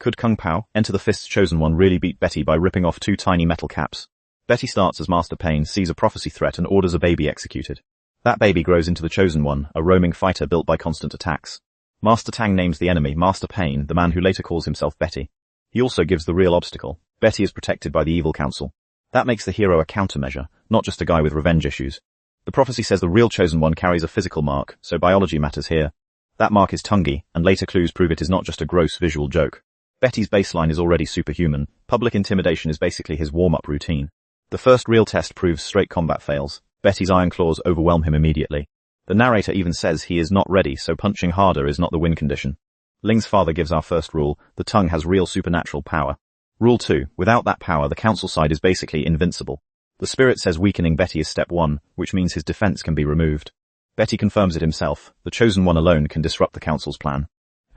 Could Kung Pow, Enter the Fist's chosen one, really beat Betty by ripping off 2 tiny metal caps? Betty starts as Master Pain, sees a prophecy threat and orders a baby executed. That baby grows into the chosen one, a roaming fighter built by constant attacks. Master Tang names the enemy Master Pain, the man who later calls himself Betty. He also gives the real obstacle. Betty is protected by the evil council. That makes the hero a countermeasure, not just a guy with revenge issues. The prophecy says the real chosen one carries a physical mark, so biology matters here. That mark is Tungi, and later clues prove it is not just a gross visual joke. Betty's baseline is already superhuman. Public intimidation is basically his warm-up routine. The first real test proves straight combat fails. Betty's iron claws overwhelm him immediately. The narrator even says he is not ready, so punching harder is not the win condition. Ling's father gives our first rule: the tongue has real supernatural power. Rule 2, without that power the council side is basically invincible. The spirit says weakening Betty is step 1, which means his defense can be removed. Betty confirms it himself. The chosen one alone can disrupt the council's plan.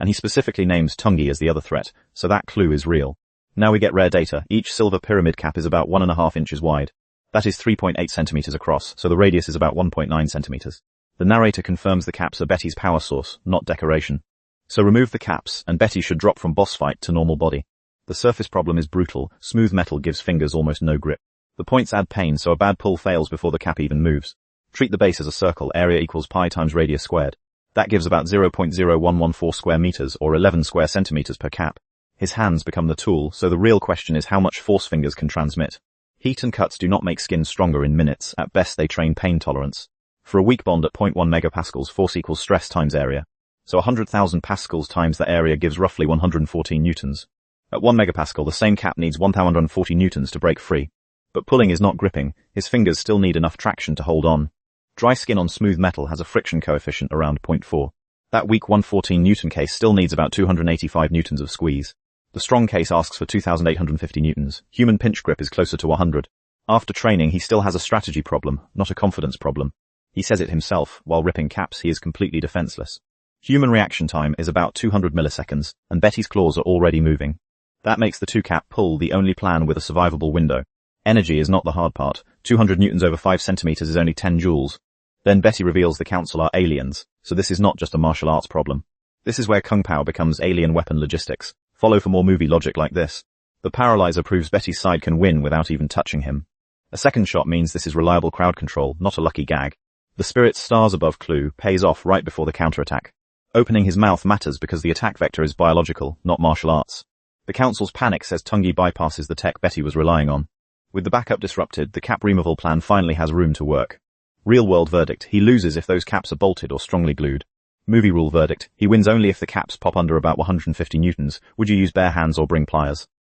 And he specifically names Tungi as the other threat, so that clue is real. Now we get rare data. Each silver pyramid cap is about 1.5 inches wide. That is 3.8 centimeters across, so the radius is about 1.9 centimeters. The narrator confirms the caps are Betty's power source, not decoration. So remove the caps, and Betty should drop from boss fight to normal body. The surface problem is brutal. Smooth metal gives fingers almost no grip. The points add pain, so a bad pull fails before the cap even moves. Treat the base as a circle. Area equals pi times radius squared. That gives about 0.0114 square meters or 11 square centimeters per cap. His hands become the tool, so the real question is how much force fingers can transmit. Heat and cuts do not make skin stronger in minutes. At best they train pain tolerance. For a weak bond at 0.1 megapascals, force equals stress times area. So 100,000 pascals times the area gives roughly 114 newtons. At 1 megapascal, the same cap needs 1,140 newtons to break free. But pulling is not gripping. His fingers still need enough traction to hold on. Dry skin on smooth metal has a friction coefficient around 0.4. That weak 114 newton case still needs about 285 newtons of squeeze. The strong case asks for 2,850 newtons. Human pinch grip is closer to 100. After training, he still has a strategy problem, not a confidence problem. He says it himself. While ripping caps, he is completely defenseless. Human reaction time is about 200 milliseconds, and Betty's claws are already moving. That makes the 2-cap pull the only plan with a survivable window. Energy is not the hard part. 200 newtons over 5 centimeters is only 10 joules. Then Betty reveals the council are aliens, so this is not just a martial arts problem. This is where Kung Pow becomes alien weapon logistics. Follow for more movie logic like this. The paralyzer proves Betty's side can win without even touching him. A second shot means this is reliable crowd control, not a lucky gag. The spirit's stars above clue pays off right before the counterattack. Opening his mouth matters because the attack vector is biological, not martial arts. The council's panic says Tungi bypasses the tech Betty was relying on. With the backup disrupted, the cap removal plan finally has room to work. Real-world verdict: he loses if those caps are bolted or strongly glued. Movie rule verdict: he wins only if the caps pop under about 150 newtons. Would you use bare hands or bring pliers?